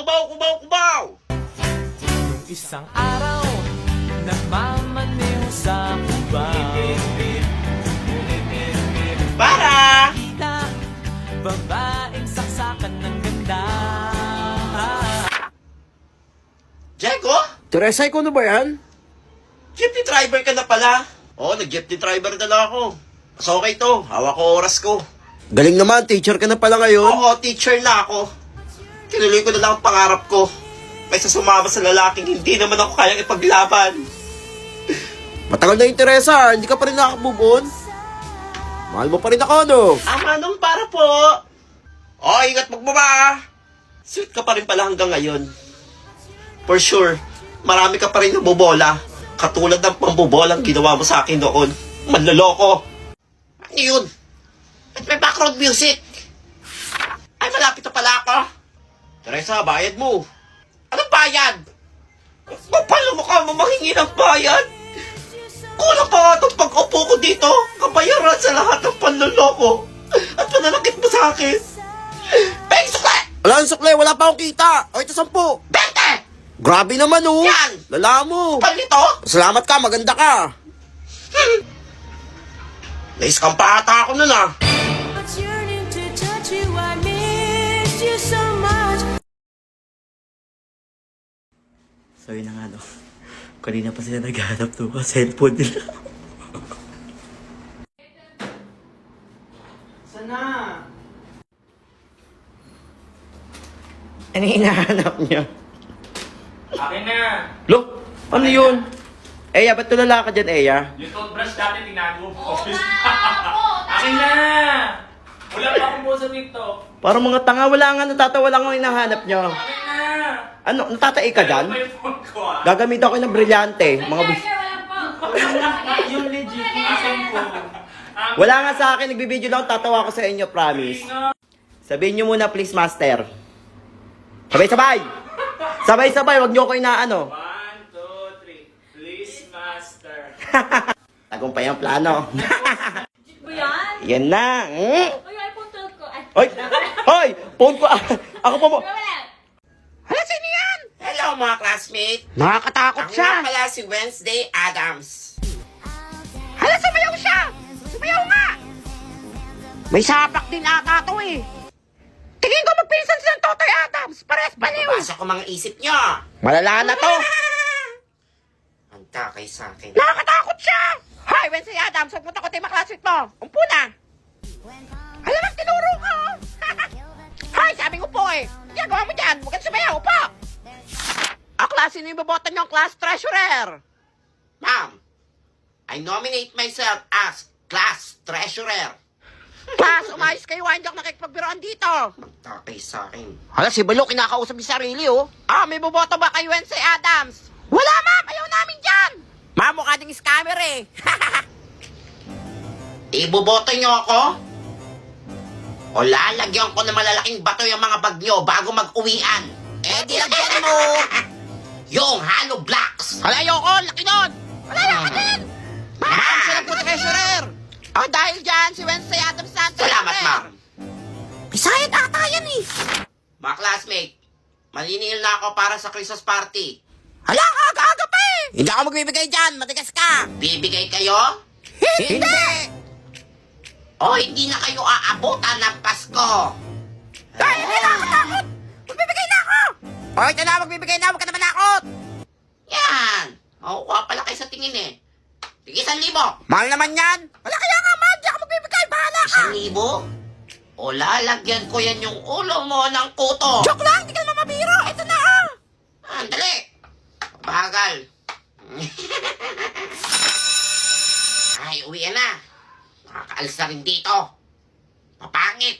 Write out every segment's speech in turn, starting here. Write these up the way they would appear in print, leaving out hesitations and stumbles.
kubaw! Isang araw, nagmamaneho sa kubaw. Para! Kita, babaeng saksakan ng ganda. Diego? Teresa, ikaw na ba yan? Jeepney driver ka na pala. Oo, nag-jeepney driver na lang ako. So okay to, hawak ko oras ko. Galing naman, teacher ka na pala ngayon. Oo, teacher na ako. Tinuloy ko na lang ang pangarap ko. Kaysa sumama sa lalaking hindi naman ako kayang ipaglaban. Matagal na yung Teresa, hindi ka pa rin nakaka-move on. Mahal mo pa rin ako, no? Manong para po. Oh, ingat magbaba. Sweet ka pa rin pala hanggang ngayon. For sure, marami ka pa rin nabobola. Katulad ng pambobolang ginawa mo sa akin noon. Manloloko. Ano yun? At may background music. Ay, malapit na pala ako. Teresa, bayad mo. Anong bayad? Kapal na mukha mo manghingi ng bayad. Kulang pa nga itong pag-upo ko dito. Kabayaran sa lahat ng panloloko. At pananakit mo sa akin. Peng sukle! Wala ang sukle, wala pa akong kita. O, ito 10. 20! Grabe naman, oh. Yan! Lala mo. Palito! Salamat ka, maganda ka. Naiskam pa ata ako nun ah. What's yearning to touch you, I miss you so much. So yun na nga no. Kanina pa sila naghahanap to ka cellphone nila. Sana? Ano yung hinahanap niya? Akin na! Look, ano yun? Eya, ba't tulala ka dyan, Eya? Yung toothbrush dati tinago ko. Akin na! Wala pa akong buo sa TikTok. Parang mga tanga, wala nga, natatawa lang ang hinahanap niyo. Akin na! Ano, natatai ka dyan? Ano pa yung phone ko ah? Gagamitan ko ng brilyante. Mga Yung legit, yung isang phone. Wala nga sa akin, nagbibideo lang, tatawa ko sa inyo, promise. Sabihin nyo muna, please, master. Sabay-sabay! Sabay-sabay, wag nyo ko inaano. 1, 2, 3. Please, master. Tagumpay ang plano. Legit ba yan? Yan na. Uy, iPhone 12 ko. Ay, Hoy! Hoy! Phone ko. Ako pa mo. wala. Hala, sino yan? Hello mga classmate. Nakakatakot Ako siya. nga pala si Wednesday Adams. Hala, sumayaw siya. Sumayaw nga. May sapak din ata to eh. Tingin ko magpinsan silang Totoy Adams. Pares baliw. Babasa ko mga isip nyo. Malala na to. Ang takay sa akin. Nakakatakot siya. Hoy, Wednesday Adams, pagpunta ko tayo maklaswit mo. Umpo na. Alam mo, tinuro ko. Hoy, sabi ko po eh. Ginagawa mo dyan. Huwag kang sumayaw po. Ang klase na yung babotan nyo, class treasurer. Ma'am, I nominate myself as class treasurer. Class, umayos kayo. Hindi ako nakikipagbiroan dito. Takay sa akin. Hala, si Balo, kinakausap yung sarili, oh. Ah, may boboto ba kay Wednesday Adams? Wala, ma'am. Ayaw namin dyan. Ma'am, mukha ding scammer, eh. Iboboto nyo ako? O lalagyan ko ng malalaking bato yung mga bag nyo bago mag-uwian? Eh, di lagyan mo yung hollow blocks. Hala, ayoko. Laki nun. Wala na ka din. Ma'am, sila po treasurer. Oh, dahil dyan, si Wednesday Adams na Salamat, ma'am. Bisayad ata yan, eh. Mga classmate, malinil na ako para sa Christmas party. Hala, aga-aga pa, eh. Hindi ako magbibigay dyan. Matigas ka. Bibigay kayo? Hindi. O hindi na kayo aabutan ng Pasko? Ay, hindi na ako takot. Magbibigay na ako. O, ito na, magbibigay na. Huwag ka naman takot. Yan. Makukuha pala kayo sa tingin eh. Sige, 1,000. Mahal naman yan. Wala kaya nga, man. Di ako magbibigay. Bahala ka. 1,000? O lalagyan ko yan yung ulo mo ng kuto. Joke lang. Hindi ka naman mabiro. Ito na, ah. Andali. Bagal. Ay, uwi na. Nakakaalis na rin dito. Papangit.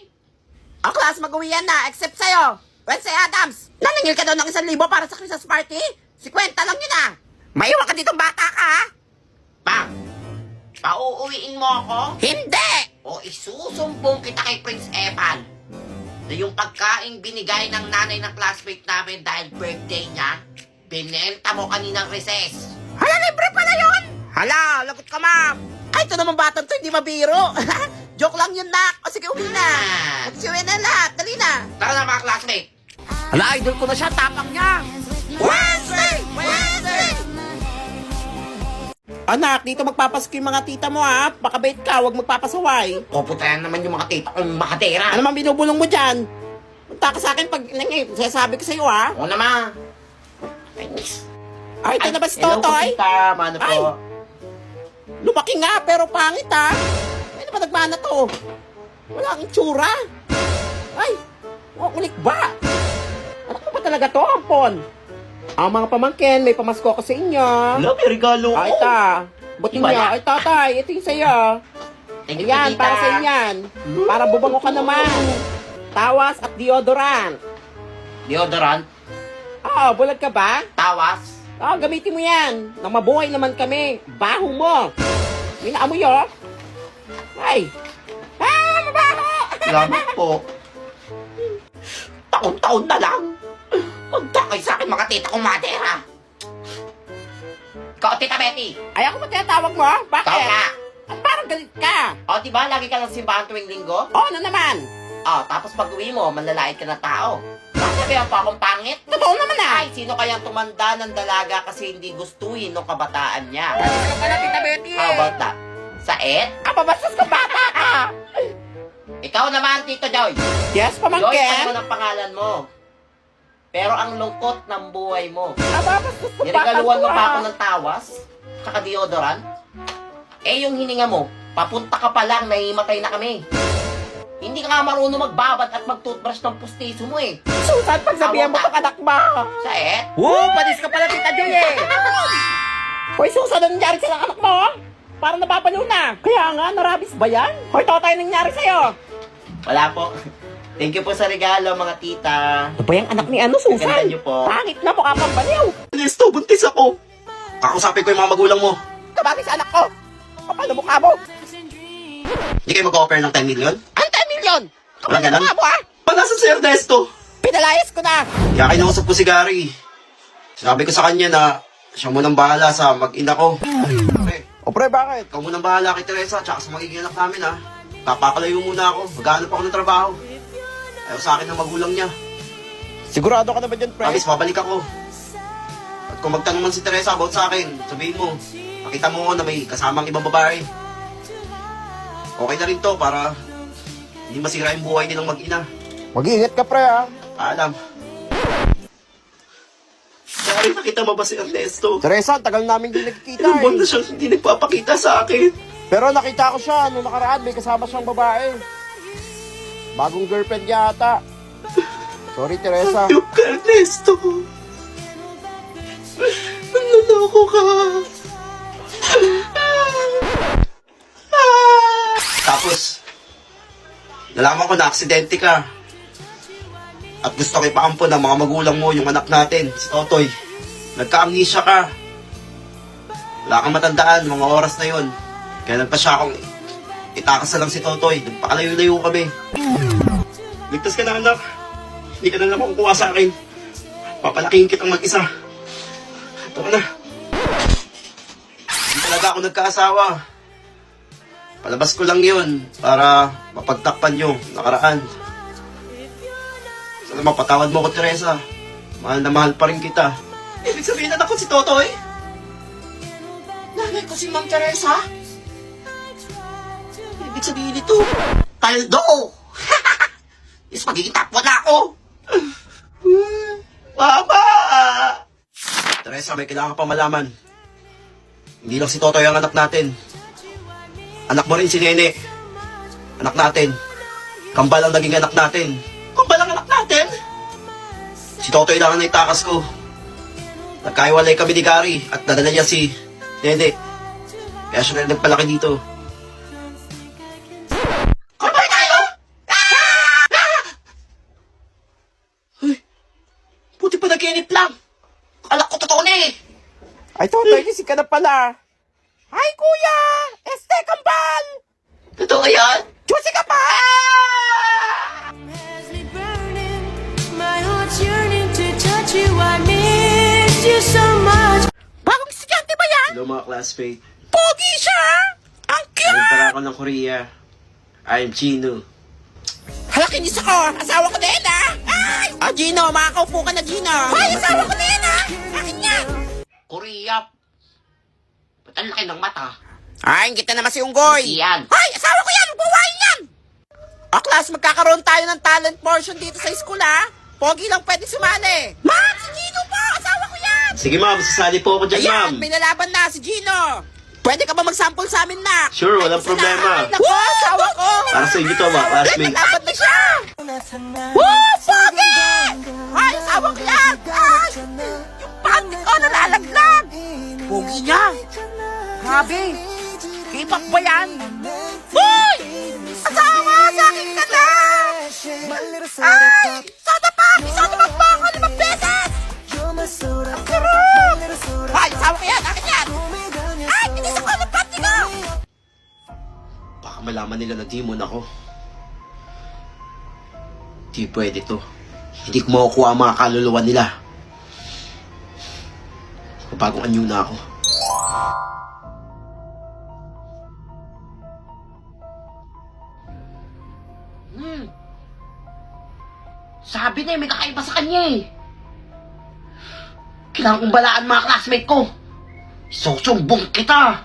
Ang class, mag-uwian na. Except sa'yo. Wednesday Adams. Naningil ka daw ng 1,000 para sa Christmas party? 50 lang yun, ah. Maiwan ka ditong bata ka, ha? Ma'am, pauuwiin mo ako? Hindi. O isusumbong kita kay Prince Evan na yung pagkain binigay ng nanay ng classmate namin dahil birthday niya, binenta mo kaninang recess. Hala, libre pala yun. Hala, lagot ka, ma'am. Ay, ito naman batang to, hindi mabiro. Joke lang yun, nak. O sige, uwi na. Mag-uwi na lahat. Dali na. Tara na mga classmate. Hala, idol ko na siya, tapang niya. Wednesday! Wednesday! Anak, dito magpapasko yung mga tita mo ha. Pakabait ka, huwag magpapasaway. Puputayan naman yung mga tita kong makatera. Ano man binubulong mo dyan? Punta ka sa akin pag sasabi ko sa'yo ha. Oo naman. Ay, miss. Ay, ito na ba si hello po, Totoy? tita. Mano po. Ay. Lumaki nga, pero pangit ha. Ano ba nagmana to? Wala kang tsura. Ay, ulik ba? Anak mo ba talaga to, Ampon? Ang mga pamangkin, may pamasko ko sa inyo. Wala, may regalo ko. Ay, ta. Buti Iba niya. na. Ay, tatay, ito yung sa'yo. Thank you po, Ayan, tita. para sa inyan. Para bubango ka naman. Tawas at deodorant. Deodorant. Ah, bulag ka ba? Tawas. Ah, gamitin mo yan. Nang mabuhay naman kami. Baho mo. May naamoy, oh. Ay. Ah, mabaho. Salamat po. Taon-taon na lang. Magtakay sa akin mga tita kong makatera. Ikaw, tita Betty. Ay, ako ba tinatawag mo? Bakit? Ikaw nga. At parang galit ka. O, diba, lagi ka lang simbahan tuwing linggo? Oh, ano naman? O, tapos pag uwi mo, manlalait ka ng tao. Sasabihan pa akong pangit? Totoo naman ah. Ay, sino kayang tumanda ng dalaga kasi hindi gustuhin ng kabataan niya? Ay, ka pala, Tita Betty. How about that? Saet? Kapabastos ka bata ka. Ikaw naman, Tito Joy. Yes, Joy, ano pamangkin. ng pangalan mo? Pero ang lungkot ng buhay mo. Kapabastos ka bata Niregaluhan mo ko, pa ako ah. ng tawas? Tsaka deodorant? Eh, yung hininga mo, papunta ka pa lang, nahimatay na kami. Hindi ka nga marunong magbabad at mag-toothbrush ng pustiso mo eh. Susan, pagsabihan mo Awat, pag anak mo. Saet? Panis ka pala, Tita Joy eh. Hoy, Susan, ano nangyari sa anak mo? Parang nababaliw na. Kaya nga, narabis ba yan? Hoy, Totoy, anong nangyari sa'yo? Wala po. Thank you po sa regalo, mga tita. Ano ba yung anak ni ano, Susan? Ganda niyo po. Pangit na, mukha pang baliw. Listo, buntis ako. Kakusapin ko yung mga magulang mo. Kabagay sa anak ko. Kapal na mukha mo. Hindi kayo mag-offer ng 10 million? Ang 10 million! Kapal Walang na ganun? mukha mo, ah. Nasa si Ernesto. Pinalayas ko na. Kaya kinausap ko si Gary. Sinabi ko sa kanya na siya munang bahala sa mag-ina ko. Pre, O pre, bakit? ikaw munang bahala kay Teresa tsaka sa magiging anak namin ha. Papakalayo muna ako. Maghanap ako ng trabaho. Ayaw sa akin ng magulang niya. Sigurado ka na ba dyan, pre? Promise, babalik ako. At kung magtanong man si Teresa about sa akin, sabihin mo, makita mo na may kasamang ibang babae. Okay na rin to para hindi masira yung buhay nilang mag-ina. Mag-iingat ka, pre, ah. Alam. Gary, nakita mo ba si Ernesto? Teresa, tagal namin hindi nagkikita, Ilang buwan na siyang hindi nagpapakita sa akin. Pero nakita ko siya nung nakaraan, may kasama siyang babae. Bagong girlfriend yata. Sorry, Teresa. Yung ka, Ernesto. Nanloloko ka. Tapos, nalaman ko na aksidente ka. At gusto ko ipaampon ng mga magulang mo, yung anak natin, si Totoy. Nagka-amnesia ka. Wala kang matandaan, mga oras na yon. Kaya nagpa siya akong itakas na lang si Totoy. Nagpakalayo-layo kami. Ligtas ka na, anak. Hindi ka na lang makukuha sa akin. Papalakihin kitang mag-isa. Ito ka na. Hindi talaga ako nagkaasawa. Palabas ko lang yun para mapagtakpan yung nakaraan. Sana mapatawad mo ko, Teresa. Mahal na mahal pa rin kita. Ibig sabihin na ako si Totoy? Nanay ko si Ma'am Teresa? Ibig sabihin ito, Taldo! Is magiging tapwa na ako! Mama! Teresa, may kailangan pa malaman. Hindi lang si Totoy ang anak natin. Anak mo rin si Nene. Anak natin. Kambal ang naging anak natin. Kambal ang anak natin? Si Totoy lang ang naitakas ko. Nagkaiwalay kami ni Gary at nadala niya si Nene. Kaya siya na nagpalaki dito. Kambal tayo! Ay, buti pa nagkinip lang. Alak ko totoo na eh. Ay, Totoy, gising ka na pala. Hi, kuya! Este, kambal! Totoo yan? Juicy ka pa! Has me burning, my heart's yearning to touch you. I miss you so much. Bagong estudyante ba yan? Hello mga classmate. Pogi siya! Ang Galing cute! pala ako ng Korea. I'm Chino. Hala, kinis ako. Asawa ko din, ah! Ah, Gino, makakaupo ka na, Gino. Hoy, asawa ko na yan, ha? Akin yan. Korea. Ba't ang laki ng mata? Ay, kita naman si Unggoy. Yan. Hoy, asawa ko yan. Buwain yan. Class, magkakaroon tayo ng talent portion dito sa school, ha? Pogi lang pwede sumali. Ma'am, si Gino po. Asawa ko yan. Sige ma'am, sasali po ako dyan ma'am. Ayan, may nalaban na si Gino. Pwede ka ba mag-sample sa amin, na? Sure, walang problema. Ay, naku, asawa ko. Para sa inyo to ba, Ay, classmate? nalaban na siya. Woo, pogi! Ay, asawa ko yan. Ay, yung panty ko nalalaglag. Pogi niya. Grabe. K-pop ba yan? Hoy! Asawa, sa akin ka na! Ay! Soda pop! Soda pop po ako 5 beses! Ang sarap! Ay, asawa ko yan! Akin yan! Ay, pinis ako ng panty ko! Baka malaman nila na demon ako. Di pwede to. Hindi ko makukuha ang mga kaluluwa nila. Bagong anyo na ako. Sabi na may kakaiba sa kanya eh. Kailangan kong balaan mga classmate ko. Susumbong kita.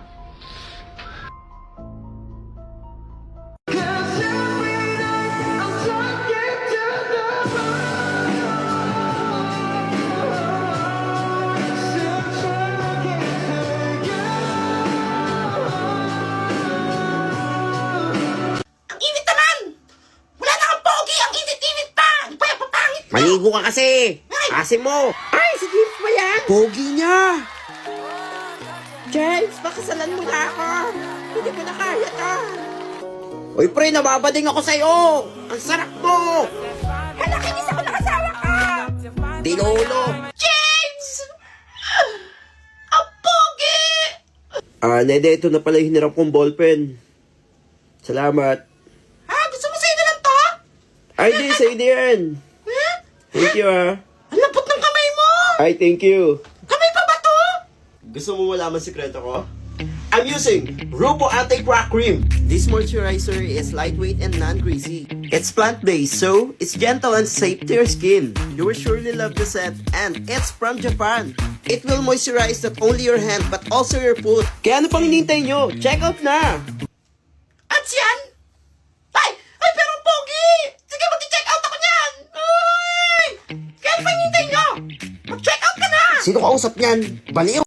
Ang init naman! Wala na kang pogi! Ang init-init pa! Di pa yung papangit mo! Maligo ka kasi! Asin mo! Ay, si James ba yan? Pogi niya! James, bakasalan mo na ako! Hindi ko na kaya to! Uy pre, nababading ako sa'yo! Ang sarap mo! Hala, kinis ako ng asawa ko! Dinolo! James! Ang pogi! Nede, ito na pala yung hinirap kong ballpen. Salamat. Gusto mo sa'yo na lang to? Ay, di, sa'yo din yan. Thank you, Ang lambot ng kamay mo! Ay, thank you. Kamay pa ba to? Gusto mo malaman sikreto ko? I'm using Rubo Anti-Crack Cream. This moisturizer is lightweight and non-greasy. It's plant-based, so it's gentle and safe to your skin. You will surely love the scent, and it's from Japan. It will moisturize not only your hand, but also your foot. Kaya ano pang hinihintay nyo? Check out na! At yan? Ay! Ay, pero pogi! Sige, mag-check out ako niyan! Ay! Kaya ano pa hinihintay nyo? Mag-check out ka na! Sino kausap niyan? Baliw!